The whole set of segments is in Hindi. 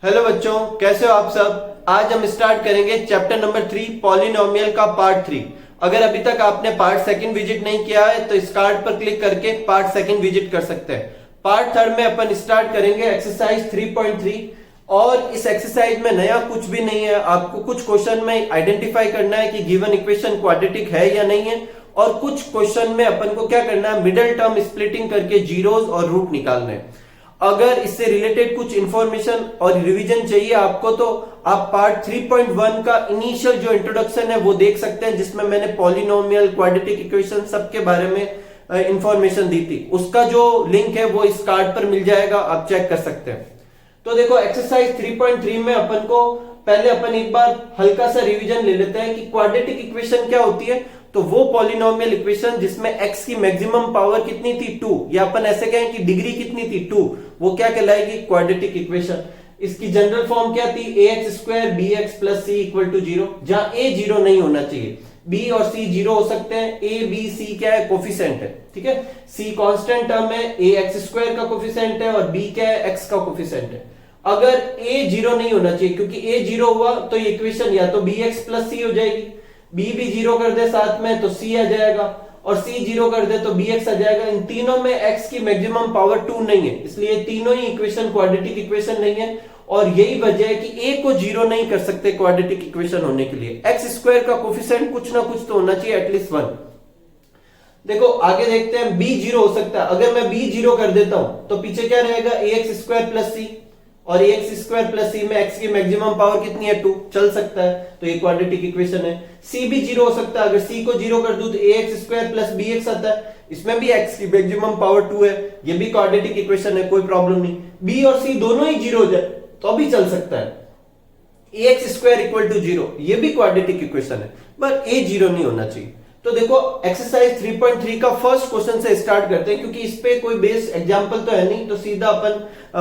हेलो बच्चों, कैसे हो आप सब। आज हम स्टार्ट करेंगे चैप्टर नंबर 3 पॉलिनोमियल का पार्ट 3। अगर अभी तक आपने पार्ट सेकंड विजिट नहीं किया है तो इस कार्ड पर क्लिक करके पार्ट सेकंड विजिट कर सकते हैं। पार्ट थर्ड में अपन स्टार्ट करेंगे एक्सरसाइज 3.3 और इस एक्सरसाइज में नया कुछ भी नहीं है। आपको कुछ क्वेश्चन में आइडेंटिफाई करना है कि गिवन इक्वेशन क्वाड्रेटिक है या नहीं है, और कुछ क्वेश्चन में अपन को क्या करना है, मिडिल टर्म स्प्लिटिंग करके जीरोस और रूट निकालने हैं। अगर इससे रिलेटेड कुछ इंफॉर्मेशन और रिवीजन चाहिए आपको तो आप पार्ट 3.1 का इनिशियल जो इंट्रोडक्शन है वो देख सकते हैं, जिसमें मैंने पॉलिनोमियल, क्वाड्रेटिक इक्वेशन सबके बारे में इंफॉर्मेशन दी थी। उसका जो लिंक है वो इस कार्ड पर मिल जाएगा, आप चेक कर सकते हैं। तो देखो एक्सरसाइज 3.3 में अपन को पहले अपन एक बार हल्का सा रिवीजन ले लेते हैं कि क्वाड्रेटिक इक्वेशन क्या होती है। तो वो पॉलिनोमियल इक्वेशन जिसमें x की मैक्सिमम पावर कितनी थी 2, या अपन ऐसे कहें कि डिग्री कितनी थी 2, वो क्या कहलाएगी क्वाड्रेटिक इक्वेशन। इसकी जनरल फॉर्म क्या थी, ax square bx plus c equal to 0, जहां a 0 नहीं होना चाहिए, b और c 0 हो सकते हैं। a b c क्या है, कोफिशिएंट है, ठीक है। c कांस्टेंट टर्म है, a x स्क्वायर का कोफिशिएंट है और b क्या है, x का कोफिशिएंट है। अगर a 0 नहीं होना चाहिए, क्योंकि a 0 हुआ तो इक्वेशन या तो bx प्लस c हो जाएगी, b भी 0 कर दे साथ में तो c आ जाएगा, और c 0 कर दे तो bx आ जाएगा। इन तीनों में x की मैक्सिमम पावर 2 नहीं है, इसलिए तीनों ही इक्वेशन क्वाड्रेटिक इक्वेशन नहीं है। और यही वजह है कि a को 0 नहीं कर सकते क्वाड्रेटिक इक्वेशन होने के लिए। x स्क्वायर का कोफिशिएंट कुछ ना कुछ तो होना चाहिए, एटलीस्ट 1। देखो आगे देखते हैं, b 0 हो सकता है। अगर मैं b 0 कर देता हूं तो पीछे क्या रहेगा, ax स्क्वायर प्लस c, और ax स्क्वायर प्लस c में x की मैक्सिमम पावर कितनी है 2, चल सकता है, तो ये क्वाड्रेटिक इक्वेशन है। c भी 0 हो सकता है, अगर c को 0 कर दूं तो ax स्क्वायर प्लस bx आता है, इसमें भी x की मैक्सिमम पावर 2 है, ये भी क्वाड्रेटिक इक्वेशन है, कोई प्रॉब्लम नहीं। b और c दोनों ही 0 हो जाए तो भी चल सकता है। ax स्क्वायर इक्वल टू 0, ये भी क्वाड्रेटिक इक्वेशन है, पर a 0 नहीं होना चाहिए। तो देखो एक्सरसाइज 3.3 का फर्स्ट क्वेश्चन से स्टार्ट करते हैं, क्योंकि इस पे कोई बेस एग्जांपल तो है नहीं, तो सीधा अपन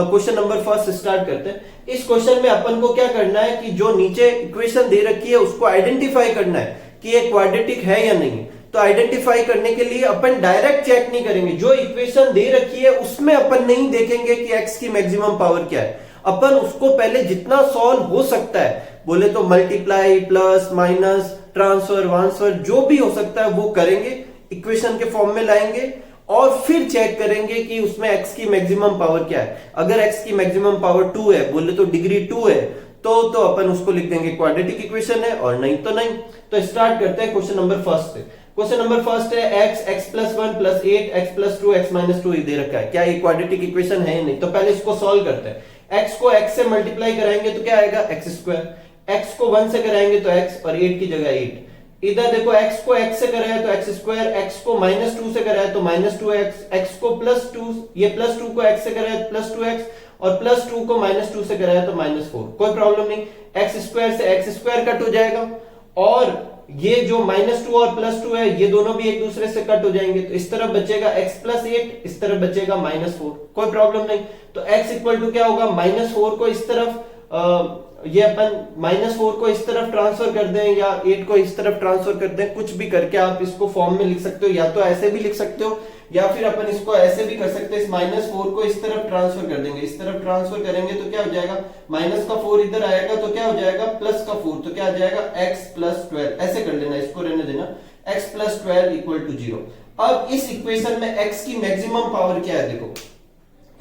क्वेश्चन नंबर फर्स्ट स्टार्ट करते हैं। इस क्वेश्चन में अपन को क्या करना है कि जो नीचे इक्वेशन दे रखी है उसको आइडेंटिफाई करना है कि ये क्वाड्रेटिक है या नहीं। तो आइडेंटिफाई करने के लिए अपन डायरेक्ट चेक नहीं करेंगे, जो इक्वेशन दे रखी है उसमें अपन नहीं देखेंगे कि एक्स की मैक्सिमम पावर क्या है। अपन उसको पहले जितना सॉल्व हो सकता है, बोले तो मल्टीप्लाई, प्लस, माइनस, ट्रांसफर, वांसफर, जो भी हो सकता है वो करेंगे, इक्वेशन के फॉर्म में लाएंगे और फिर चेक करेंगे कि उसमें x की मैक्सिमम पावर क्या है। अगर x की मैक्सिमम पावर 2 है, बोले तो डिग्री 2 है, तो अपन उसको लिख देंगे क्वाड्रेटिक इक्वेशन है, और नहीं तो नहीं। तो स्टार्ट करते हैं क्वेश्चन नंबर फर्स्ट से। क्वेश्चन नंबर फर्स्ट है x plus 1 plus 8 x plus 2 x minus 2 दे रखा है, क्या ये क्वाड्रेटिक इक्वेशन है या नहीं। तो पहले इसको सॉल्व करते हैं। x को x से मल्टीप्लाई कराएंगे तो क्या आएगा, x स्क्वायर, x को 1 से कराएंगे तो x, और 8 की जगह 8। इधर देखो x को x से कराया तो x स्क्वायर, x को माइनस 2 से कराया तो माइनस 2x, x को प्लस 2, ये प्लस 2 को x से कराया तो प्लस 2x, और प्लस 2 को माइनस 2 से कराया तो माइनस 4। कोई प्रॉब्लम नहीं, x स्क्वायर से x स्क्वायर कट हो जाएगा, और ये जो माइनस 2 और प्लस 2 है ये दोनों भी एक दूसरे से कट हो जाएंगे, तो इस तरफ बचेगा x प्लस 8, इस तरफ बचेगा माइनस 4। कोई प्रॉब्लम नहीं। तो x इक्वल टू क्या होगा, माइनस 4 को इस तरफ ये अपन माइनस 4 को इस तरफ ट्रांसफर कर दें या 8 को इस तरफ ट्रांसफर कर दें, कुछ भी करके आप इसको फॉर्म में लिख सकते हो, या तो ऐसे भी लिख सकते हो या फिर अपन इसको ऐसे भी कर सकते हैं। इस माइनस 4 को इस तरफ ट्रांसफर कर देंगे, इस तरफ ट्रांसफर करेंगे तो क्या हो जाएगा, माइनस का 4 इधर आएगा तो क्या हो जाएगा, प्लस का 4, तो क्या आ जाएगा x प्लस 12। ऐसे कर लेना, इसको रहने देना, x प्लस 12 इक्वल टू 0। अब इस इक्वेशन में x की मैक्सिमम पावर क्या है, देखो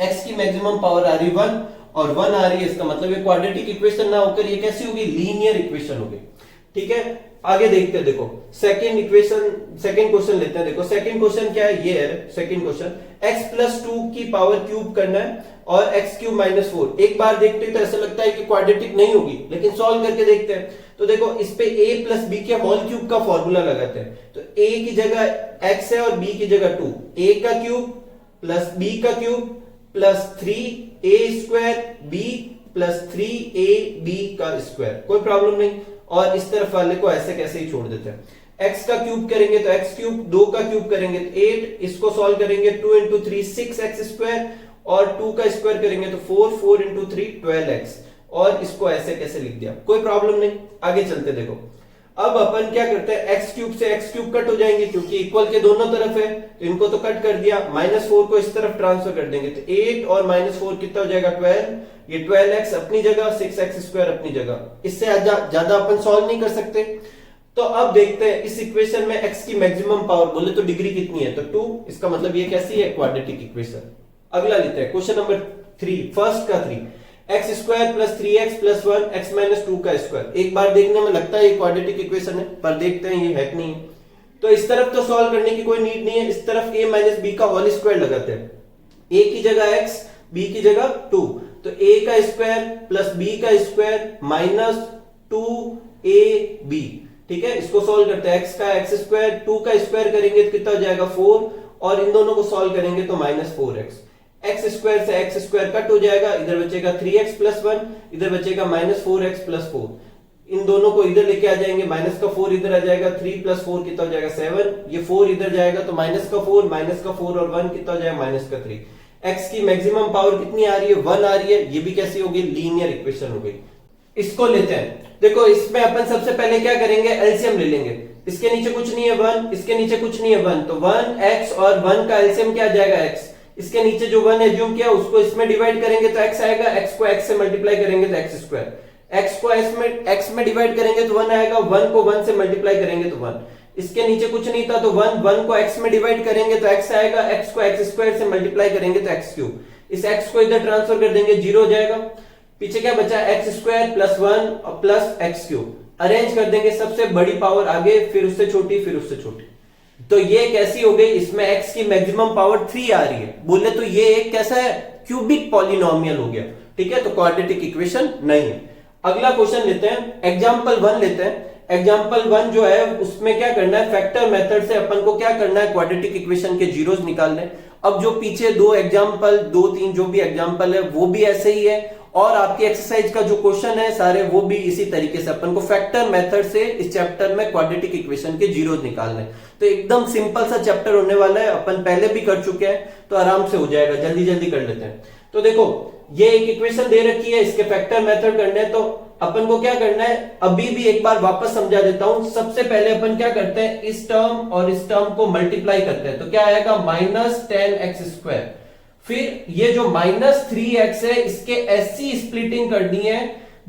x की मैक्सिमम पावर आ रही 1 और 1 आ रही है, इसका मतलब ये क्वाड्रेटिक इक्वेशन ना होकर ये कैसी होगी, लीनियर इक्वेशन होगी, ठीक है। आगे देखते हैं, देखो सेकंड इक्वेशन, सेकंड क्वेश्चन लेते हैं। देखो सेकंड क्वेश्चन क्या है, ये है सेकंड क्वेश्चन, x प्लस 2 की पावर क्यूब करना है और x क्यूब माइनस 4। एक बार देखते हैं तो ऐसा लगता है कि क्वाड्रेटिक नहीं होगी, लेकिन सॉल्व करके देखते हैं। तो देखो इस पे a प्लस बी के होल क्यूब का फॉर्मूला लगाते हैं, तो a की जगह x है और b की जगह 2, a का क्यूब प्लस b का cube plus 3a square b plus 3ab का स्क्वायर। कोई प्रॉब्लम नहीं, और इस तरफ वाले को ऐसे कैसे ही छोड़ देते हैं। x का क्यूब करेंगे तो x क्यूब, 2 का क्यूब करेंगे तो 8, इसको सॉल्व करेंगे 2 इंटू 3 6x स्क्वायर, और 2 का स्क्वायर करेंगे तो 4, 4 इंटू 3 12x, और इसको ऐसे कैसे लिख दिया, कोई प्रॉब्लम नहीं। आगे चलते देखो, अब अपन क्या करते हैं, एक्स क्यूब से एक्स क्यूब कट हो जाएंगे क्योंकि इक्वल के दोनों तरफ है, तो इनको तो कट कर दिया। -4 को इस तरफ ट्रांसफर कर देंगे तो 8 और -4 कितना हो जाएगा 12। ये 12x अपनी जगह, 6x² अपनी जगह। इससे ज्यादा अपन सॉल्व नहीं कर सकते। तो अब देखते हैं इस इक्वेशन में x की मैक्सिमम पावर बोले तो डिग्री कितनी है, तो 2। इसका मतलब ये कैसी है, क्वाड्रेटिक इक्वेशन। अगला लेते हैं क्वेश्चन नंबर 3, फर्स्ट का 3, x² + 3x + 1 x - 2 का स्क्वायर। एक बार देखने में लगता है ये क्वाड्रेटिक इक्वेशन है, पर देखते हैं ये है कि नहीं। तो इस तरफ तो सॉल्व करने की कोई नीड नहीं है, इस तरफ a - b का होल स्क्वायर लगाते हैं। a की जगह x, b की जगह 2, तो a का स्क्वायर प्लस b का स्क्वायर माइनस 2ab। ठीक है, इसको सॉल्व करते हैं। x का x², 2 का स्क्वायर करेंगे तो कितना हो जाएगा 4, और इन दोनों को सॉल्व करेंगे तो -4x। x² से x² कट हो जाएगा, इधर बचेगा 3x + 1, इधर बचेगा -4x + 4। इन दोनों को इधर लेके आ जाएंगे, -4 इधर आ जाएगा, 3 + 4 कितना हो जाएगा 7। ये 4 इधर जाएगा तो -4 और 1 कितना हो जाएगा -3। x की मैक्सिमम पावर कितनी आ रही है, 1 आ रही है। ये भी कैसी होगी, लीनियर इक्वेशन हो गई। इसको लेते हैं, देखो इसमें अपन सबसे पहले क्या करेंगे, एलसीएम ले लेंगे। इसके नीचे कुछ नहीं है 1, इसके नीचे कुछ नहीं है 1, तो 1x और 1 का एलसीएम क्या आ जाएगा x। इसके नीचे जो 1 एज्यूम किया उसको इसमें डिवाइड करेंगे तो x आएगा, x को x से मल्टीप्लाई करेंगे तो x², x को x में डिवाइड करेंगे तो 1 आएगा, 1 को 1 से मल्टीप्लाई करेंगे तो 1। इसके नीचे कुछ नहीं था तो 1 को x में डिवाइड करेंगे तो x आएगा, x को x² से मल्टीप्लाई करेंगे तो x³। इस x को इधर ट्रांसफर कर देंगे, 0 हो जाएगा। पीछे क्या बचा, x² + 1 और प्लस x³। अरेंज कर देंगे, सबसे बड़ी पावर आगे, फिर उससे छोटी, फिर उससे छोटी। तो ये कैसी हो गई, इसमें x की मैक्सिमम पावर 3 आ रही है। बोले तो ये एक कैसा है, क्यूबिक पॉलिनोमियल हो गया। ठीक है, तो क्वाड्रेटिक इक्वेशन नहीं है। अगला क्वेश्चन लेते हैं, एग्जांपल 1 लेते हैं। एग्जांपल 1 जो है उसमें क्या करना है, फैक्टर मेथड से अपन को क्या करना है, क्वाड्रेटिक इक्वेशन के जीरोस निकालने। अब जो पीछे 2 एग्जांपल, 2-3 जो भी एग्जांपल है वो भी ऐसे ही है, और आपकी एक्सरसाइज का जो क्वेश्चन है सारे वो भी इसी तरीके से अपन को फैक्टर मेथड से इस चैप्टर में क्वाड्रेटिक इक्वेशन के जीरोस निकालने। तो एकदम सिंपल सा चैप्टर होने वाला है, अपन पहले भी कर चुके हैं तो आराम से हो जाएगा, जल्दी जल्दी कर लेते हैं। तो देखो ये एक इक्वेशन दे रखी है, इसके फैक्टर मेथड करने हैं, तो अपन को क्या करना है, अभी भी एक बार वापस समझा देता हूं। सबसे पहले अपन क्या करते हैं, इस टर्म और इस टर्म को मल्टीप्लाई करते हैं, तो क्या आएगा -10x²। फिर ये जो -3x है इसके ऐसी स्प्लिटिंग करनी है,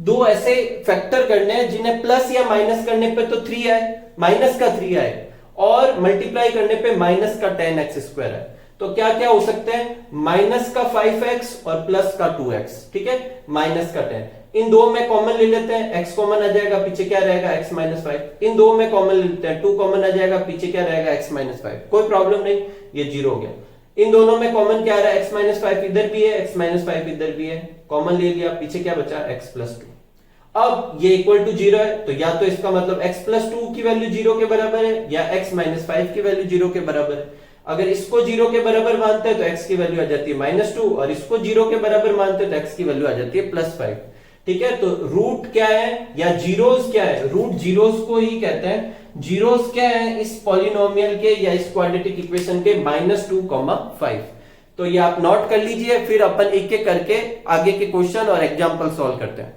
2 ऐसे फैक्टर करने हैं जिन्हें प्लस या माइनस करने पे तो 3 आए, माइनस का 3 आए, और मल्टीप्लाई करने पे माइनस का 10x² है। तो क्या क्या हो सकते हैं, माइनस का 5x और प्लस का 2x। ठीक है, माइनस का 10, इन दो में कॉमन ले लेते हैं, x कॉमन आ जाएगा, पीछे क्या रहेगा x - 5। इन दो में कॉमन ले लेते हैं, 2 कॉमन आ जाएगा, पीछे क्या रहेगा x - 5। कोई प्रॉब्लम नहीं, ये 0 हो गया। इन दोनों में कॉमन क्या आ रहा है, x - 5 इधर भी है, x - 5 इधर भी है, कॉमन ले लिया, पीछे क्या बचा x + 2। अब ये इक्वल टू 0 है, तो या तो इसका मतलब x + 2 की वैल्यू 0 के बराबर है, या x - 5 की वैल्यू 0 के बराबर है। अगर इसको 0 के बराबर मानते हैं तो x की वैल्यू आ जाती है -2, और इसको 0 के बराबर मानते हैं तो x की वैल्यू आ जाती है +5। ठीक है, तो रूट क्या है या जीरोस क्या है, रूट जीरोस को ही कहते हैं। जीरोस क्या है इस पॉलिनोमियल के या इस क्वाड्रेटिक इक्वेशन के, -2, 5। तो ये आप नोट कर लीजिए, फिर अपन एक एक करके आगे के क्वेश्चन और एग्जांपल सॉल्व करते हैं।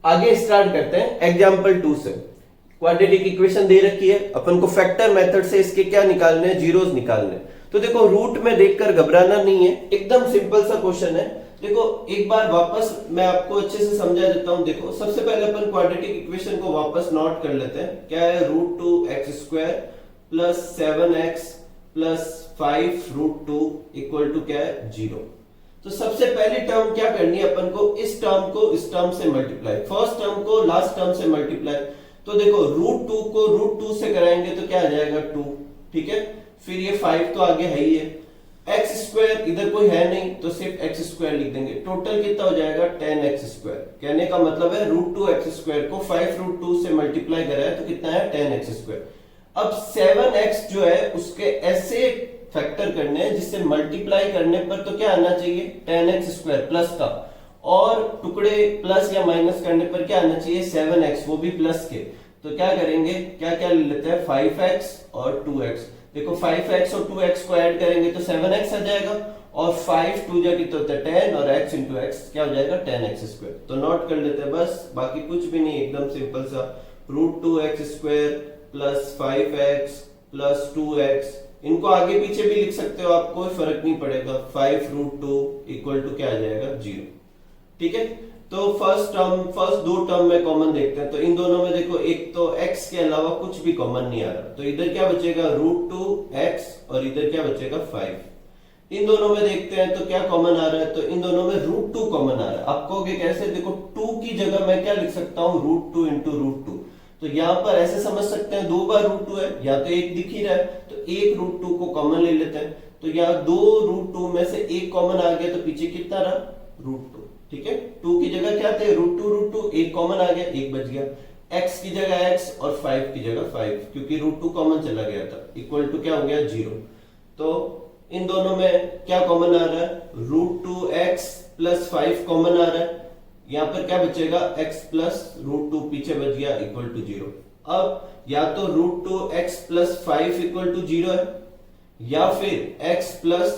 आगे स्टार्ट करते हैं एग्जांपल 2 से। क्वाड्रेटिक इक्वेशन दे रखी है, अपन को फैक्टर मेथड से इसके क्या निकालने हैं, जीरोस निकालने। तो देखो रूट में देखकर घबराना नहीं है, एकदम सिंपल सा क्वेश्चन है। देखो एक बार वापस मैं आपको अच्छे से समझा देता हूं। देखो सबसे पहले अपन क्वाड्रेटिक इक्वेशन को वापस नोट कर लेते हैं। क्या है, √2x² + 7x + 5√2 = क्या है, 0। तो सबसे पहली टर्म क्या करनी है अपन को, इस टर्म को इस टर्म से मल्टीप्लाई, फर्स्ट टर्म को लास्ट टर्म से मल्टीप्लाई। तो देखो √2 को √2 से कराएंगे तो क्या आ जाएगा 2। ठीक है, फिर ये 5 तो आगे है ही है, x² इधर कोई है नहीं तो सिर्फ x² लिख देंगे। टोटल कितना हो जाएगा 10x²। कहने का मतलब है √2x² को 5√2 से मल्टीप्लाई करा है तो कितना है 10x²। अब 7x जो है उसके ऐसे फैक्टर करने हैं जिससे मल्टीप्लाई करने पर तो क्या आना चाहिए 10x² प्लस का, और टुकड़े प्लस या माइनस करने पर क्या आना चाहिए 7x, वो भी प्लस के। तो क्या करेंगे, क्या क्या ले लेते हैं 5x और 2x। देखो 5x और 2x को ऐड करेंगे तो 7x आ जाएगा, और 5 2 जा कितना होता है 10 और x इंटू एक्स क्या हो जाएगा 10x²। तो नोट कर लेते हैं बस, बाकी कुछ भी नहीं, एकदम सिंपल सा। √2x² plus 5x plus 2x, इनको आगे पीछे भी लिख सकते हो आप, कोई फर्क नहीं पड़ेगा। 5√2 इक्वल टू क्या आ जाएगा 0। ठीक है, तो फर्स्ट दो टर्म में कॉमन देखते हैं। तो इन दोनों में देखो, एक तो x के अलावा कुछ भी कॉमन नहीं आ रहा, तो इधर क्या बचेगा √2x और इधर क्या बचेगा 5। इन दोनों में देखते हैं तो क्या कॉमन आ रहा है, तो इन दोनों में √2 कॉमन आ रहा है। आप कहोगे कैसे, देखो 2 की जगह मैं क्या लिख सकता हूँ √2 इंटू √2। तो यहाँ पर ऐसे समझ सकते हैं 2 बार √2 है, या तो एक दिख ही रहा है, तो एक √2 को कॉमन ले लेते हैं। तो यहाँ 2 √2 में से एक कॉमन आ गया, तो पीछे कितना रहा √2। ठीक है, 2 की जगह क्या थे √2, एक कॉमन आ गया, एक बच गया। x की जगह x और 5 की जगह 5, क्योंकि √2 कॉमन चला गया था, इक्वल टू क्या हो गया 0। तो इन दोनों में क्या कॉमन आ रहा है, √2x प्लस 5 कॉमन आ रहा है। यहां पर क्या बचेगा x प्लस √2 पीछे बच गया, इक्वल टू 0। अब या तो √2x प्लस 5 इक्वल टू 0 है, या फिर x प्लस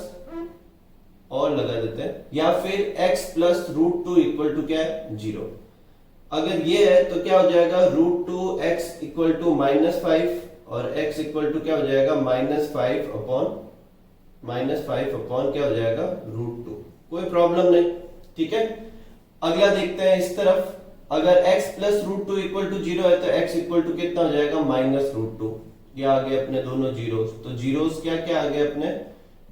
और लगा देते हैं, या फिर x प्लस √2 इक्वल टू क्या है 0। अगर ये है तो क्या हो जाएगा √2x इक्वल टू -5 और x इक्वल टू क्या हो जाएगा -5 अपॉन क्या हो जाएगा √2। कोई प्रॉब्लम नहीं। ठीक है, अगला देखते हैं इस तरफ। अगर x प्लस √2 इक्वल टू 0 है तो x इक्वल टू कितना हो जाएगा -√2। ये आ गए अपने दोनों जीरोस। तो जीरोस क्या क्या आ गए अपने,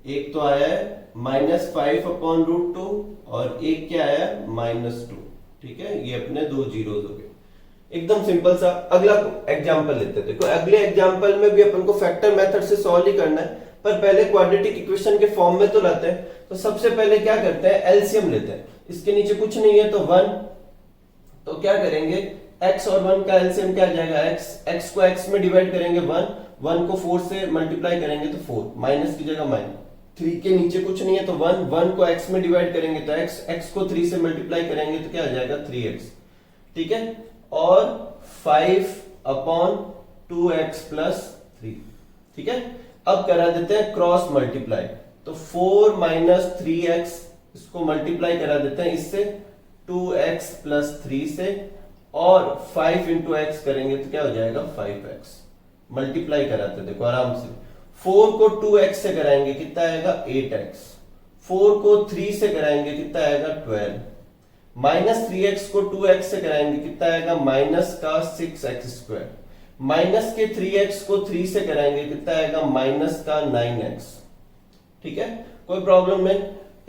एक तो आया है -5 अपॉन √2 और एक क्या आया -2। ठीक है, ये अपने दो जीरोस हो गए, एकदम सिंपल सा। अगला एग्जांपल लेते हैं। देखो अगले एग्जांपल में भी अपन को फैक्टर मेथड से सॉल्व ही करना है, पर पहले क्वाड्रेटिक इक्वेशन के फॉर्म में तो लाते हैं। तो सबसे पहले क्या करते हैं, एलसीएम लेते हैं। इसके नीचे कुछ नहीं है तो 1, तो क्या करेंगे x और 1 का एलसीएम क्या आ जाएगा x को x में डिवाइड करेंगे 1 को 4 से मल्टीप्लाई करेंगे तो 4, माइनस की जगह माइनस। 3 के नीचे कुछ नहीं है तो 1 को x में डिवाइड करेंगे तो x को 3 से मल्टीप्लाई करेंगे तो क्या आ जाएगा 3x। ठीक है, और 5 अपॉन 2x प्लस 3। ठीक है, अब करा देते हैं क्रॉस मल्टीप्लाई। तो 4 माइनस 3x इसको मल्टीप्लाई करा देते हैं इससे 2x प्लस 3 से, और 5 इंटू एक्स करेंगे तो क्या हो जाएगा 5x। मल्टीप्लाई कराते देखो आराम से। 4 को 2x से कराएंगे कितना आएगा 8x। 4 को 3 से कराएंगे कितना आएगा 12। माइनस 3x को 2x से कराएंगे कितना आएगा माइनस का 6x²। माइनस के 3x को 3 से कराएंगे कितना आएगा माइनस का 9x। ठीक है, कोई प्रॉब्लम नहीं।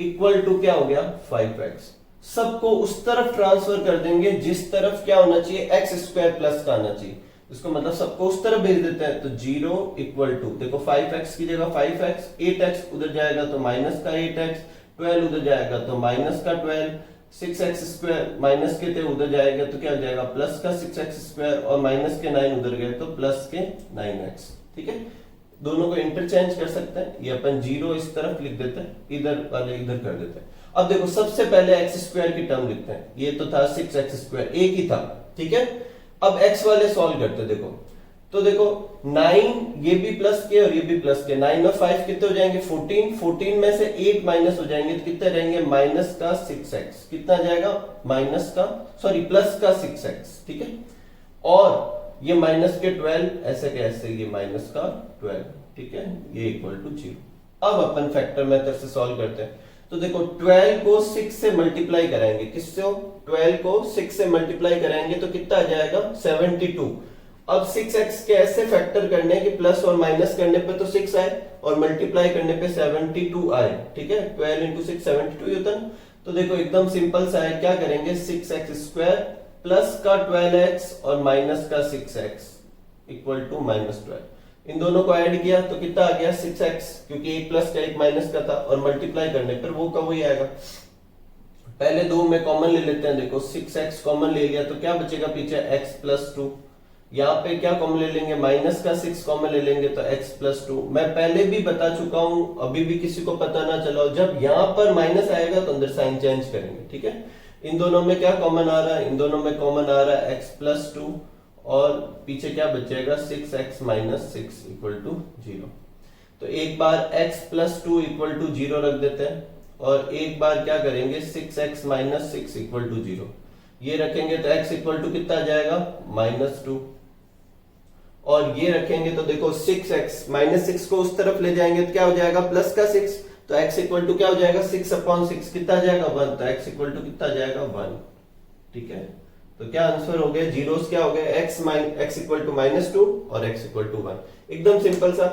इक्वल टू क्या हो गया 5x। सबको उस तरफ ट्रांसफर कर देंगे जिस तरफ क्या होना चाहिए x² प्लस का आना चाहिए। इसको मतलब सबको उस तरफ भेज देते हैं। तो 0 इक्वल टू देखो 5x की जगह 5x, 8x उधर जाएगा तो माइनस का 8x, 12 उधर जाएगा तो माइनस का 12, 6x² माइनस के थे उधर जाएगा तो क्या हो जाएगा प्लस का 6x² और माइनस के 9 उधर गए तो प्लस के 9x। ठीक है, दोनों को इंटरचेंज कर सकते हैं। ये अपन 0 इस तरफ लिख देते हैं, इधर वाले इधर कर देते हैं। अब देखो सबसे पहले x² की टर्म लिखते हैं। ये तो था 6x², एक ही था। ठीक है, अब x वाले सॉल्व करते हैं। देखो तो देखो 9 ये भी प्लस के और ये भी प्लस के, 9 और 5 कितने हो जाएंगे 14। 14 में से 8 माइनस हो जाएंगे तो कितने रहेंगे माइनस का 6x। कितना जाएगा माइनस का प्लस का 6x। ठीक है, और ये माइनस के 12 ऐसे के ऐसे, ये माइनस का 12। ठीक है, ये इक्वल टू 0। अब अपन फैक्टर मेथड से सॉल्व करते हैं। तो देखो 12 को 6 से मल्टीप्लाई कराएंगे, किससे 12 को 6 से मल्टीप्लाई कराएंगे तो कितना आ जाएगा 72। अब 6x के ऐसे फैक्टर करने कि प्लस और माइनस करने पे तो 6 आए और मल्टीप्लाई करने पे 72 आए। ठीक है, 12 इंटू 6 72 होता है। तो देखो एकदम सिंपल सा है, क्या करेंगे 6x² प्लस का 12x और माइनस का 6x इक्वल टू -12। इन दोनों को ऐड किया तो कितना आ गया 6x, क्योंकि एक प्लस का एक माइनस का था, और मल्टीप्लाई करने पर वो का वही आएगा। पहले दो में कॉमन ले लेते हैं। देखो 6x कॉमन ले लिया तो क्या बचेगा पीछे x प्लस 2। यहाँ पे क्या कॉमन ले लेंगे माइनस का 6 कॉमन ले लेंगे तो x प्लस 2। मैं पहले भी बता चुका हूं, अभी भी किसी को पता ना चला, जब यहाँ पर माइनस आएगा तो अंदर साइन चेंज करेंगे। ठीक है, इन दोनों में क्या कॉमन आ रहा है, इन दोनों में कॉमन आ रहा है x प्लस 2, और पीछे क्या बचेगा 6x माइनस 6 इक्वल टू 0। तो एक बार x प्लस 2 इक्वल टू 0 रख देते हैं और एक बार क्या करेंगे 6x माइनस 6 इक्वल टू 0 ये रखेंगे तो x इक्वल टू कितना आ जाएगा -2 और ये रखेंगे तो देखो 6x माइनस 6 को उस तरफ ले जाएंगे तो क्या हो जाएगा प्लस का 6 तो x इक्वल टू क्या हो जाएगा 6/6 कितना आ जाएगा 1 तो x इक्वल टू कितना आ जाएगा 1। ठीक है तो क्या आंसर हो गया जीरोस क्या हो गया x इक्वल टू -2 और x इक्वल टू 1 एकदम सिंपल सा।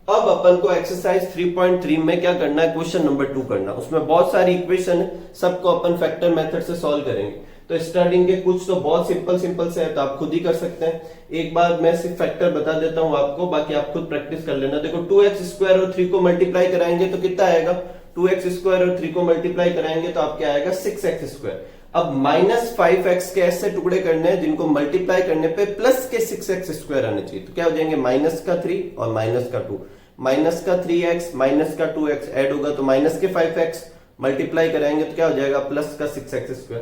अब अपन को एक्सरसाइज 3.3 में क्या करना है क्वेश्चन नंबर 2 करना, उसमें बहुत सारी इक्वेशन है सबको अपन फैक्टर मेथड से सॉल्व करेंगे। तो स्टार्टिंग के कुछ तो बहुत सिंपल से है तो आप खुद ही कर सकते हैं। एक बार मैं सिर्फ फैक्टर बता देता हूं आपको, बाकी आप खुद प्रैक्टिस कर लेना। देखो 2x² और 3 को मल्टीप्लाई कराएंगे तो कितना आएगा 2x² और 3 को मल्टीप्लाई कराएंगे तो आपके आएगा 6x²। अब -5x के ऐसे टुकड़े करने हैं जिनको मल्टीप्लाई करने पे प्लस के 6x² आने चाहिए तो क्या हो जाएंगे -3 और -2 -3x -2x ऐड होगा तो -5x मल्टीप्लाई कराएंगे तो क्या हो जाएगा प्लस का 6x²।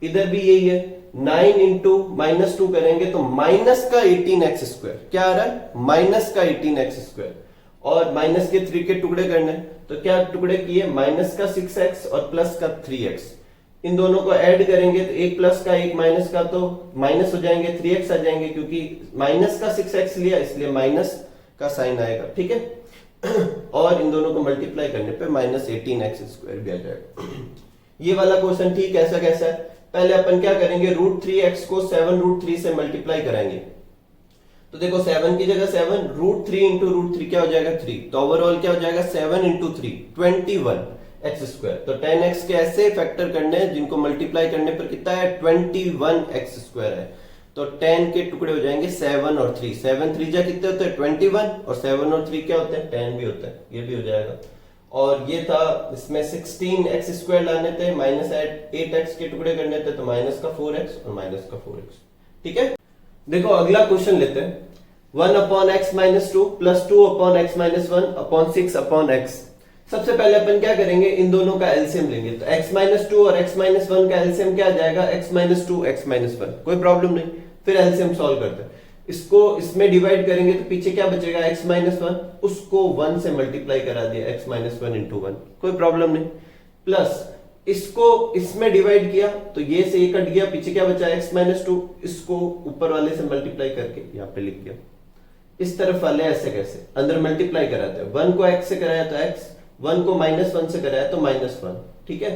इधर भी यही है 9 इंटू -2 करेंगे तो -18x² क्या आ रहा है -18x² और माइनस के 3 के टुकड़े करने तो क्या टुकड़े किए -6x और प्लस का 3x इन दोनों को ऐड करेंगे तो एक प्लस का एक माइनस का तो माइनस हो जाएंगे 3x आ जाएंगे क्योंकि माइनस का 6x लिया इसलिए माइनस का साइन आएगा। ठीक है और इन दोनों को मल्टीप्लाई करने पे -18x² भी आ जाएगा। ये वाला क्वेश्चन ठीक ऐसा कैसा है, पहले अपन क्या करेंगे √3x को 7√3 से मल्टीप्लाई कराएंगे तो देखो 7 की जगह 7 √3 इंटू √3 क्या हो जाएगा 3 तो ओवरऑल क्या हो जाएगा 7 इंटू 3 21x²। तो 10x के ऐसे फैक्टर करने हैं जिनको मल्टीप्लाई करने पर कितना है 21x² है तो 10 के टुकड़े हो जाएंगे 7 और 3 7 3 जा कितने होते हैं 21 और 7 और 3 क्या होते हैं 10 भी होता है ये भी हो जाएगा। और ये था इसमें 16x² लाने थे -8x के टुकड़े करने थे तो -4x और -4x। ठीक है देखो अगला क्वेश्चन लेते हैं 1/x-2 plus 2/x - 1 upon 6/x। सबसे पहले अपन क्या करेंगे इन दोनों का एलसीएम लेंगे तो x-2 और x - 1 का एलसीएम क्या आ जाएगा x-2 x - 1 कोई प्रॉब्लम नहीं। फिर एलसीएम सॉल्व करते हैं इसको इसमें डिवाइड करेंगे तो पीछे क्या बचेगा x - 1 उसको 1 से मल्टीप्लाई करा दिया x - 1 इंटू 1 कोई प्रॉब्लम नहीं। प्लस इसको इसमें डिवाइड किया तो ये से ये कट गया पीछे क्या बचा x - 2 इसको ऊपर वाले से मल्टीप्लाई करके यहाँ पे लिख दिया। इस तरफ वाले ऐसे कैसे अंदर मल्टीप्लाई कराते हैं 1 को x से कराया तो x 1 को -1 से कराया तो -1। ठीक है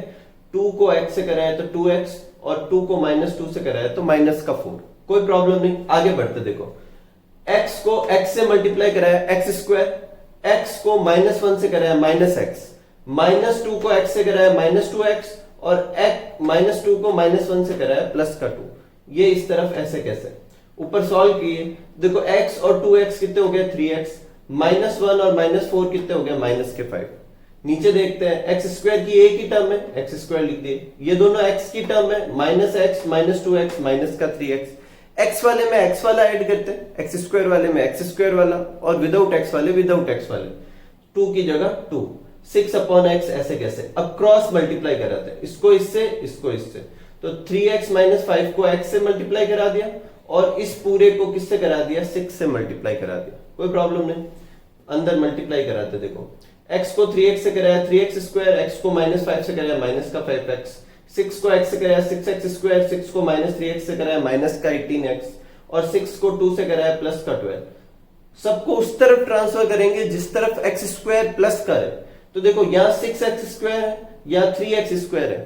2 को x से कराया तो 2x और 2 को -2 से कराया तो -4 कोई प्रॉब्लम नहीं। आगे बढ़ते देखो x को x से मल्टीप्लाई कराया x², x को -1 से कराया -x, -2 को x से कराया -2x और -2 को -1 से कराया +2। ये इस तरफ ऐसे कैसे ऊपर सॉल्व किए देखो x और 2x कितने हो गए 3x -1 और -4 कितने हो गए -5। नीचे देखते हैं x² की एक ही टर्म है x² लिख दिए ये दोनों x की टर्म है -x -2x -3x। x वाले में x वाला ऐड करते हैं x² वाले में x² वाला और विदाउट x वाले विदाउट x वाले 2 की जगह 2 6/x ऐसे कैसे। अब क्रॉस मल्टीप्लाई कराते हैं इसको इससे तो 3x - 5 को x से मल्टीप्लाई करा दिया और इस पूरे को किससे करा दिया 6 से मल्टीप्लाई करा दिया कोई प्रॉब्लम नहीं। अंदर मल्टीप्लाई कराते देखो x को 3x से कराया 3x², x को -5 से कराया -5x, 6 को x से कराया 6x², 6 को -3x से कराया -18x और 6 को 2 से कराया +12। सबको उस तरफ ट्रांसफर करेंगे जिस तरफ x² प्लस का है तो देखो यहाँ 6x² है या 3x² है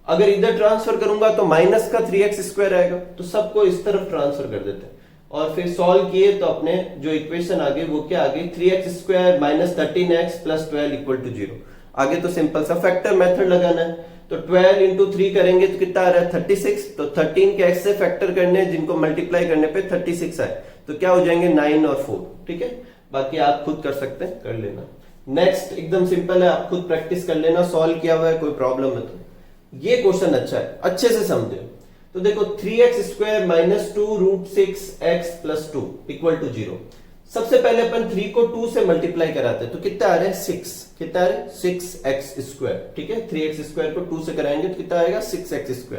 अगर इधर ट्रांसफर करूंगा तो -3x² आएगा तो सबको इस तरफ ट्रांसफर कर देते हैं और फिर सॉल्व किए तो अपने जो इक्वेशन आ गई वो क्या आ गई 3x² -13x + 12 = 0। आगे तो सिंपल सा फैक्टर मेथड लगाना है तो 12 इंटू 3 करेंगे तो कितना आ रहा है 36 तो 13 के x से फैक्टर करने जिनको मल्टीप्लाई करने पे 36 आए तो क्या हो जाएंगे 9 और 4। ठीक है बाकी आप खुद कर सकते हैं कर लेना। नेक्स्ट एकदम सिंपल है आप खुद प्रैक्टिस कर लेना सॉल्व किया हुआ है कोई प्रॉब्लम है तो। ये क्वेश्चन अच्छा है अच्छे से समझे तो देखो 3x² - 2√6x + 2 = 0। सबसे पहले अपन 3 को 2 से मल्टीप्लाई कराते हैं तो कितना आ रहा है 6 कितना आ रहा है 6x²। ठीक है 3x² को 2 से कराएंगे तो कितना आएगा 6x²।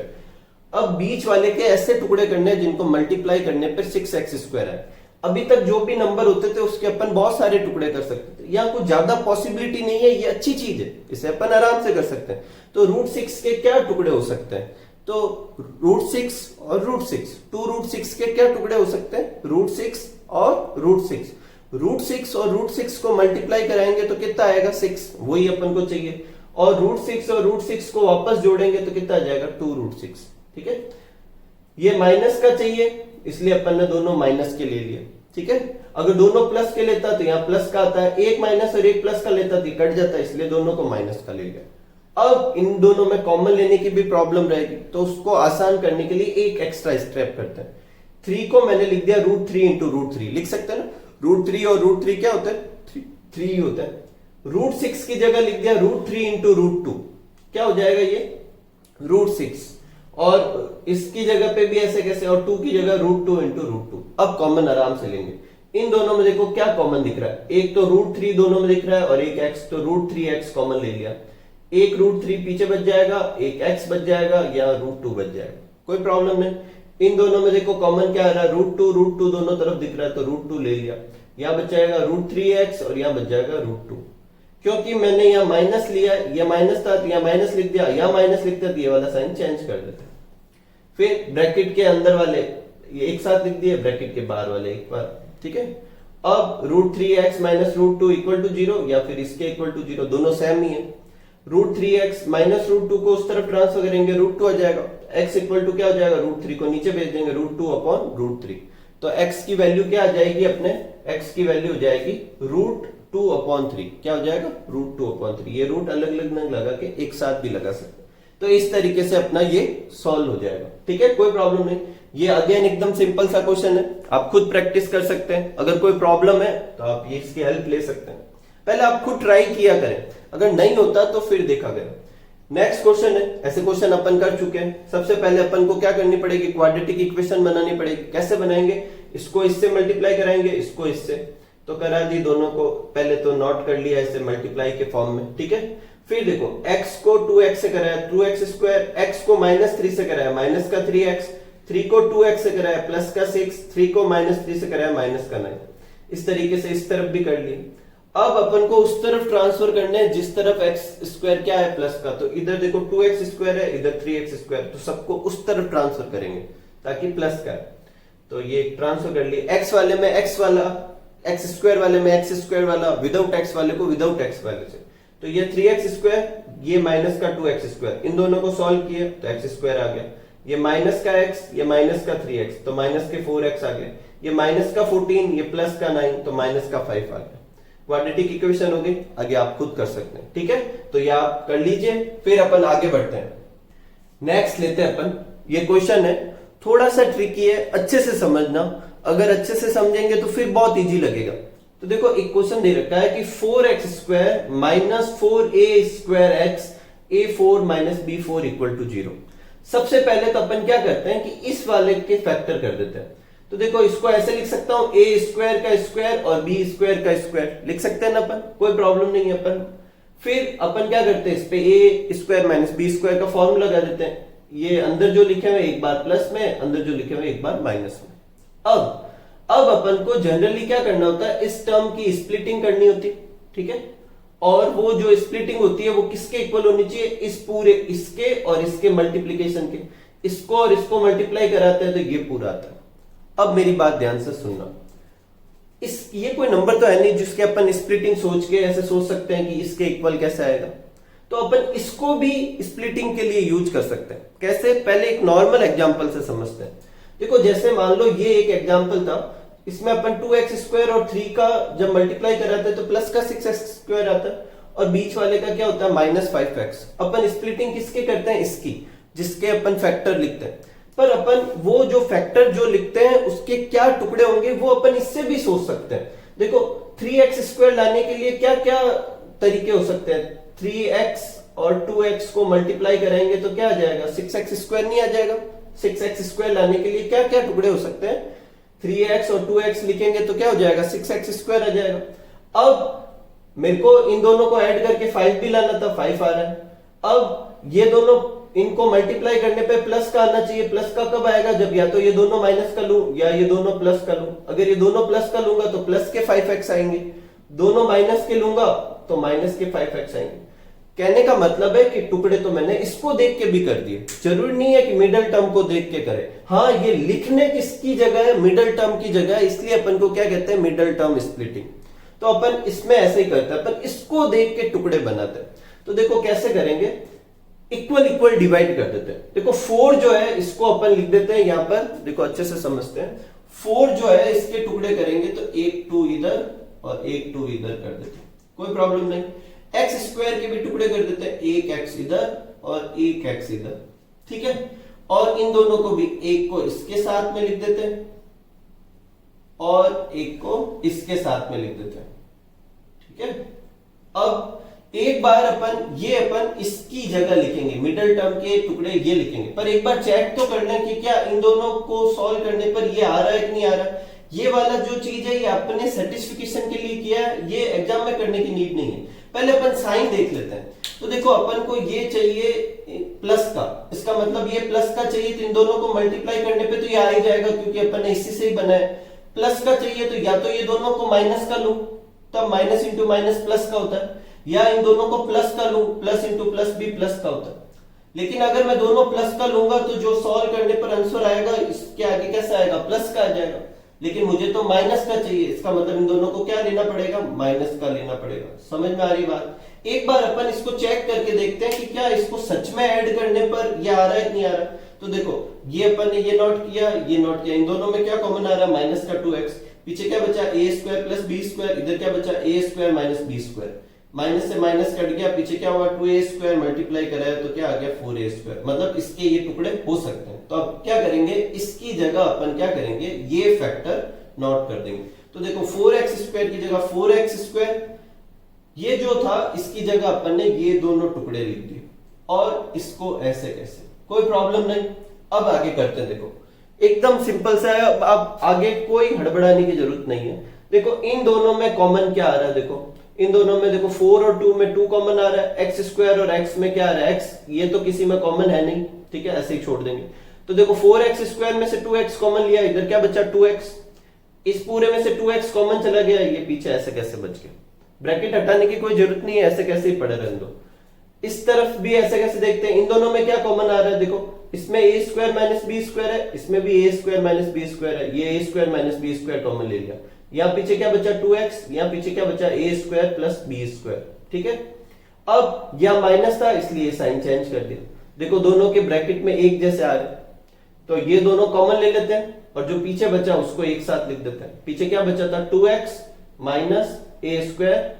अब बीच वाले के ऐसे टुकड़े करने जिनको मल्टीप्लाई करने पर 6x² है अभी तक जो भी नंबर होते थे उसके अपन बहुत सारे टुकड़े कर सकते थे, यहाँ कुछ ज्यादा पॉसिबिलिटी नहीं है, ये अच्छी चीज है, इसे अपन आराम से कर सकते हैं। तो √6 के क्या टुकड़े हो सकते हैं, तो √6 और √6, 2√6 के क्या टुकड़े हो सकते हैं, √6 और √6। √6 और √6 को मल्टीप्लाई कराएंगे तो कितना आएगा 6, वही अपन को चाहिए। और √6 और √6 को वापस जोड़ेंगे तो कितना आ जाएगा 2√6। ठीक है, ये माइनस का चाहिए इसलिए अपन ने दोनों माइनस के ले लिए। ठीक है, अगर दोनों प्लस के लेता तो यहाँ प्लस का आता है, एक माइनस और एक प्लस का लेता तो कट जाता है, इसलिए दोनों को माइनस का ले लिया। अब इन दोनों में कॉमन लेने की भी प्रॉब्लम रहेगी, तो उसको आसान करने के लिए एक एक्स्ट्रा स्टेप करते हैं। 3 को मैंने लिख दिया √3 इंटू √3, लिख सकते हैं ना, √3 और √3 क्या होता है 3 होता है। √6 की जगह लिख दिया √3 इंटू √2, क्या हो जाएगा ये √6, और इसकी जगह पे भी ऐसे कैसे, और 2 की जगह √2 इंटू √2। अब कॉमन आराम से लेंगे, इन दोनों में देखो क्या कॉमन दिख रहा है, एक तो √3 दोनों में दिख रहा है और एक x, तो √3x कॉमन ले लिया, एक √3 पीछे बच जाएगा, एक x बच जाएगा या √2 बच जाएगा, कोई प्रॉब्लम नहीं। इन दोनों में देखो कॉमन क्या आ रहा है, √2 दोनों तरफ दिख रहा है तो √2 ले लिया, यहाँ बच जाएगा √3x और यहाँ बच जाएगा √2। क्योंकि मैंने यहाँ माइनस लिया, ये माइनस था तो यहाँ माइनस लिख दिया, यहाँ माइनस लिखते तो ये वाला साइन चेंज कर देते। फिर ब्रैकेट के अंदर वाले ये एक साथ लिख दिए, ब्रैकेट के बाहर वाले एक बार। ठीक है, अब √3x माइनस √2 इक्वल टू 0 या फिर इसके इक्वल टू 0, दोनों सेम ही है। √3x माइनस √2 को उस तरफ ट्रांसफर करेंगे, √2 आ जाएगा, x इक्वल टू क्या हो जाएगा, √3 को नीचे भेज देंगे, √2 अपॉन √3। तो x की वैल्यू क्या आ जाएगी, अपने x की वैल्यू हो जाएगी √2 अपॉन 3, क्या हो जाएगा √2 अपॉन 3। ये रूट अलग अलग न लगा के एक साथ भी लगा सकते, तो इस तरीके से अपना ये सॉल्व हो जाएगा। ठीक है, कोई प्रॉब्लम नहीं, ये अगेन एकदम सिंपल सा क्वेश्चन है, आप खुद प्रैक्टिस कर सकते हैं। अगर कोई प्रॉब्लम है तो आप ये इसकी हेल्प ले सकते हैं, पहले आप खुद ट्राई किया करें, अगर नहीं होता तो फिर देखा करें। नेक्स्ट क्वेश्चन है, ऐसे क्वेश्चन अपन कर चुके हैं। सबसे पहले अपन को क्या करनी पड़ेगी, क्वाड्रेटिक इक्वेशन बनानी पड़ेगी। कैसे बनाएंगे, इसको इससे मल्टीप्लाई कराएंगे, इसको इससे, तो करा दी दोनों को, पहले तो नोट कर लिया ऐसे मल्टीप्लाई के फॉर्म में। ठीक है, फिर देखो x को 2x से कराया 2x², x को -3 से कराया माइनस का 3x, 3 को 2x से कराया प्लस का 6, 3 को -3 से कराया माइनस का 9। इस तरीके से इस तरफ भी कर लिए। अब अपन को उस तरफ ट्रांसफर करने हैं जिस तरफ x² क्या है प्लस का, तो इधर देखो 2x² है, इधर 3x², तो सबको उस तरफ ट्रांसफर करेंगे ताकि प्लस का है। तो ये ट्रांसफर कर लिए, x वाले में x वाला, x² वाले में x² वाला, विदाउट x वाले को विदाउट x वाले से। तो ये 3x², ये माइनस का 2x², इन दोनों को सॉल्व किए तो x² आ गया, ये माइनस का x, ये माइनस का 3x, तो माइनस के 4x आ गया, ये माइनस का 14, ये प्लस का 9, तो माइनस का 5 आ गया। क्वाड्रेटिक इक्वेशन हो गई, आगे आप खुद कर सकते हैं। ठीक है, तो ये आप कर लीजिए, फिर अपन आगे बढ़ते हैं। नेक्स्ट लेते हैं अपन, ये क्वेश्चन है थोड़ा सा ट्रिकी है, अच्छे से समझना, अगर अच्छे से समझेंगे तो फिर बहुत इजी लगेगा। तो देखो एक क्वेश्चन दे रखा है कि 4x² minus 4a²x a4 minus b4 equal to 0। सबसे पहले तो अपन क्या करते हैं कि इस वाले के फैक्टर कर देते हैं। तो देखो इसको ऐसे लिख सकता हूं, a² का स्क्वायर और b² का स्क्वायर लिख सकते हैं ना अपन, कोई प्रॉब्लम नहीं है अपन। फिर अपन क्या करते हैं, इस पे a² माइनस b² का फॉर्मूला लगा देते हैं। ये अंदर जो लिखे हुए एक बार प्लस में, अंदर जो लिखे हुए एक बार माइनस में। अब अपन को जनरली क्या करना होता है, इस टर्म की स्प्लिटिंग करनी होती है। ठीक है, और वो जो स्प्लिटिंग होती है वो किसके इक्वल होनी चाहिए, इस पूरे, इसके और इसके मल्टीप्लीकेशन के। इसको और इसको मल्टीप्लाई कराते हैं तो ये पूरा आता है। अब मेरी बात ध्यान से सुनना, ये कोई नंबर तो है नहीं जिसके अपन स्प्लिटिंग सोच के ऐसे सोच सकते हैं कि इसके इक्वल कैसे आएगा। तो अपन इसको भी स्प्लिटिंग के लिए यूज कर सकते हैं। कैसे, पहले एक नॉर्मल एग्जांपल से समझते हैं। देखो जैसे मान लो ये एक एग्जांपल था, इसमें अपन 2x² और 3 का जब मल्टीप्लाई कराते हैं तो प्लस का 6x² आता है, और बीच वाले का क्या होता है -5x। अपन स्प्लिटिंग किसके करते हैं, इसकी, जिसके अपन फैक्टर लिखते हैं। पर अपन वो जो फैक्टर जो लिखते हैं उसके क्या टुकड़े होंगे वो अपन इससे भी सोच सकते हैं। देखो 3x² लाने के लिए क्या क्या तरीके हो सकते हैं, 3x और 2x को मल्टीप्लाई कराएंगे तो क्या आ जाएगा, 6x² नहीं आ जाएगा। 6x² लाने के लिए क्या क्या टुकड़े हो सकते हैं, 3x और 2x लिखेंगे तो क्या हो जाएगा, 6x² आ जाएगा। अब मेरे को इन दोनों को ऐड करके 5 भी लाना था, 5 आ रहा है। अब ये दोनों इनको मल्टीप्लाई करने पे प्लस का आना चाहिए। प्लस का कब आएगा? जब या तो ये दोनों माइनस का लूं या ये दोनों प्लस का लूं। अगर ये दोनों प्लस का लूंगा तो प्लस के 5x आएंगे, दोनों माइनस के लूंगा तो माइनस के 5x आएंगे। कहने का मतलब है कि टुकड़े तो मैंने इसको देख के भी कर दिए, जरूरी नहीं है कि मिडल टर्म को देख के करें। हाँ, ये लिखने किसकी जगह है? मिडल टर्म की जगह है, इसलिए अपन को क्या कहते हैं? Middle term splitting. तो अपन इसमें ऐसे ही करते हैं, अपन इसको देख के टुकड़े बनाते हैं। तो देखो कैसे करेंगे, इक्वल इक्वल डिवाइड कर देते हैं। देखो 4 जो है इसको अपन लिख देते हैं यहां पर, देखो अच्छे से समझते हैं। 4 जो है इसके टुकड़े करेंगे तो 1 2 इधर और 1 2 इधर कर देते हैं, कोई प्रॉब्लम नहीं। एक्स स्क्वायर के भी टुकड़े कर देते हैं, 1 एक्स इधर और 1 एक्स इधर, ठीक है। और इन दोनों को भी, एक को इसके साथ में लिख देते हैं और एक को इसके साथ में लिख देते हैं, ठीक है। अब एक बार अपन इसकी जगह लिखेंगे, मिडल टर्म के टुकड़े ये लिखेंगे, पर एक बार चेक तो करना कि क्या इन दोनों को सॉल्व करने पर ये आ रहा है कि नहीं आ रहा। ये वाला जो चीज है ये अपने सर्टिफिकेशन के लिए किया है, ये एग्जाम में करने की नीड नहीं है। पहले अपन साइन देख लेते हैं। तो देखो अपन को ये चाहिए प्लस का, इसका मतलब ये प्लस का चाहिए, तो इन दोनों को मल्टीप्लाई करने पे तो ये आ ही जाएगा क्योंकि अपन ने इसी से ही बनाया। प्लस का चाहिए तो या तो ये दोनों को माइनस का लूं, तब माइनस इंटू माइनस प्लस का होता है, या इन दोनों को प्लस का लूं, प्लस इंटू प्लस भी प्लस का होता है। लेकिन अगर मैं दोनों प्लस का लूंगा तो जो सॉल्व करने पर आंसर आएगा इसके आगे कैसा आएगा? प्लस का आ जाएगा। लेकिन मुझे तो माइनस का चाहिए, इसका मतलब इन दोनों को क्या लेना पड़ेगा? माइनस का लेना पड़ेगा। समझ में आ रही बात? एक बार अपन इसको चेक करके देखते हैं कि क्या इसको सच में ऐड करने पर ये आ रहा है कि नहीं आ रहा। तो देखो ये अपन ने ये नोट किया, ये नोट किया, इन दोनों में क्या कॉमन आ रहा है? माइनस का 2x। पीछे क्या बचा? a square plus b square. इधर क्या बचा? a square minus b square. Minus से माइनस कट गया, पीछे क्या हुआ? 2a स्क्वायर मल्टीप्लाई कराया तो क्या आ गया? 4a square. मतलब इसके ये टुकड़े हो सकते हैं। तो अब क्या करेंगे, इसकी जगह अपन क्या करेंगे, ये फैक्टर नोट कर देंगे। तो देखो 4x स्क्वायर की जगह 4x स्क्वायर, ये जो था इसकी जगह अपन ने ये दोनों टुकड़े लिख दिए और इसको ऐसे कैसे, कोई प्रॉब्लम नहीं। अब आगे करते हैं, देखो एकदम सिंपल सा है। अब आगे कोई हड़बड़ाने की जरूरत नहीं है। देखो इन दोनों में कॉमन क्या आ रहा है? देखो इन दोनों में देखो 4 और 2 में 2 कॉमन आ रहा है, एक्स स्क्वायर और एक्स में क्या आ रहा है? एक्स। ये तो किसी में कॉमन है नहीं, ठीक है, ऐसे ही छोड़ देंगे। तो देखो 4x स्क्वायर में से 2x कॉमन लिया, इधर क्या बचा? 2x। इस पूरे में से 2x कॉमन चला गया, ये पीछे ऐसे कैसे बच गया? ब्रैकेट हटाने की कोई जरूरत नहीं है, ऐसे कैसे ही पड़े रहने दो। इस तरफ भी ऐसे कैसे देखते हैं, इन दोनों में क्या कॉमन आ रहा है? देखो इसमें a square minus B square है, इसमें भी a square minus B square है, ये a square minus B square common ले लिया। यहाँ पीछे क्या बचा? 2x, यहाँ पीछे क्या बचा? a square plus B square, ठीक है। अब यहाँ माइनस था इसलिए साइन चेंज कर दिया। देखो दोनों के ब्रैकेट में एक जैसे आ रहे, तो ये दोनों कॉमन ले लेते हैं और जो पीछे बचा उसको एक साथ लिख देते हैं। पीछे क्या बचा था? 2x minus a square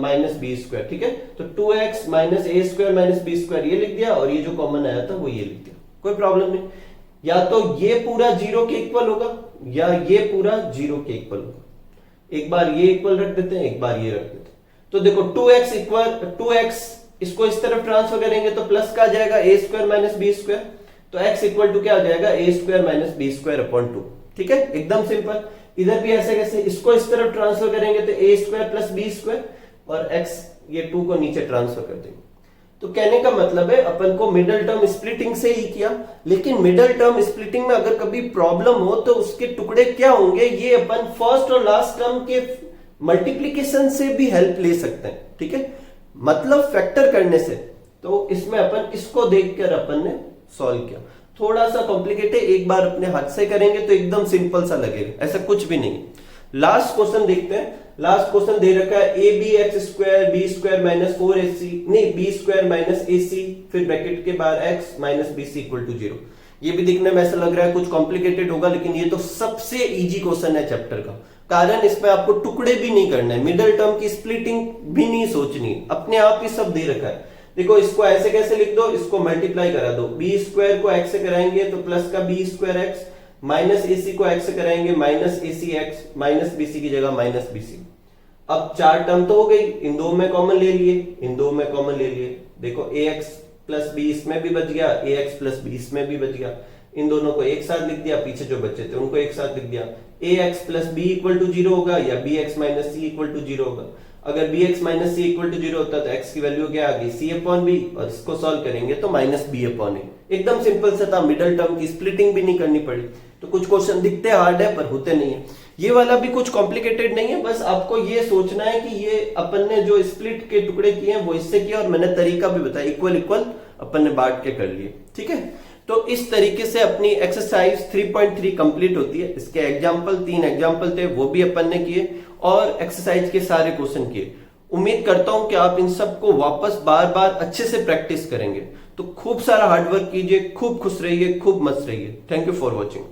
minus B square, ठीक है। तो 2x minus a square minus B square ये लिख दिया और ये जो कॉमन आया था वो ये लिख दिया, कोई प्रॉब्लम नहीं। या तो ये पूरा 0 के इक्वल होगा या ये पूरा 0 के इक्वल होगा। एक बार ये इक्वल रख देते हैं, एक बार ये रख देते हैं। तो देखो 2x इक्वल 2x, इसको इस तरफ ट्रांसफर करेंगे तो प्लस का आ जाएगा a square minus B square. तो x इक्वल टू क्या आ जाएगा? a square minus B square upon 2, ठीक है, एकदम सिंपल। इधर भी ऐसे कैसे, इसको इस तरफ ट्रांसफर करेंगे तो a square plus B square और x ये 2 को नीचे ट्रांसफर कर देंगे। तो कहने का मतलब है अपन को मिडिल टर्म स्प्लिटिंग से ही किया, लेकिन मिडिल टर्म स्प्लिटिंग में अगर कभी प्रॉब्लम हो तो उसके टुकड़े क्या होंगे, ये अपन फर्स्ट और लास्ट टर्म के मल्टीप्लीकेशन से भी हेल्प ले सकते हैं, ठीक है, मतलब फैक्टर करने से। तो इसमें अपन इसको देखकर अपन ने सॉल्व किया। थोड़ा सा कॉम्प्लिकेटेड, एक बार अपने हाथ से करेंगे तो एकदम सिंपल सा लगेगा, ऐसा कुछ भी नहीं। लास्ट क्वेश्चन देखते हैं। लास्ट क्वेश्चन दे रखा है A B X square B square minus 4ac, नहीं बी स्क्वायर माइनस ac, फिर ब्रैकेट के बाहर x minus B C equal to 0। ये भी दिखने में ऐसा लग रहा है कुछ कॉम्प्लिकेटेड होगा, लेकिन ये तो सबसे इजी क्वेश्चन है चैप्टर का। कारण इसमें आपको टुकड़े भी नहीं करना है, मिडिल टर्म की स्प्लिटिंग भी नहीं सोचनी, अपने आप ही सब दे रखा है। देखो इसको ऐसे कैसे लिख दो, इसको मल्टीप्लाई करा दो, बी स्क्वायर को x से कराएंगे तो प्लस का B square X, minus AC को x से कराएंगे minus AC X, minus BC की जगह माइनस बीसी। अब 4 टर्म तो हो गई, इन दो में कॉमन ले लिए, इन दो में कॉमन ले लिए। देखो ax प्लस बी इसमें भी बच गया, ax प्लस बी इसमें भी बच गया। इन दोनों को एक साथ लिख दिया, पीछे जो बचे थे उनको एक साथ लिख दिया। ax plus B equal to 0 होगा या bx minus C equal to 0 होगा। अगर B X minus C equal to 0 होता तो एक्स की वैल्यू क्या आ गई सी अपॉन बी, और इसको सॉल्व करेंगे तो माइनस बी अपॉन ए। एकदम सिंपल सा था, मिडल टर्म की स्प्लिटिंग भी नहीं करनी पड़ी। तो कुछ क्वेश्चन दिखते हार्ड है पर होते नहीं है। ये वाला भी कुछ कॉम्प्लिकेटेड नहीं है, बस आपको ये सोचना है कि ये अपन ने जो स्प्लिट के टुकड़े किए हैं वो इससे किया, और मैंने तरीका भी बताया, इक्वल इक्वल अपन ने बांट के कर लिए। ठीक है, तो इस तरीके से अपनी एक्सरसाइज 3.3 कंप्लीट होती है। इसके एग्जाम्पल 3 एग्जाम्पल थे, वो भी अपन ने किए, और एक्सरसाइज के सारे क्वेश्चन किए। उम्मीद करता हूं कि आप इन सबको वापस बार बार अच्छे से प्रैक्टिस करेंगे। तो खूब सारा हार्डवर्क कीजिए, खूब खुश रहिए, खूब मस्त रहिए। Thank you for watching.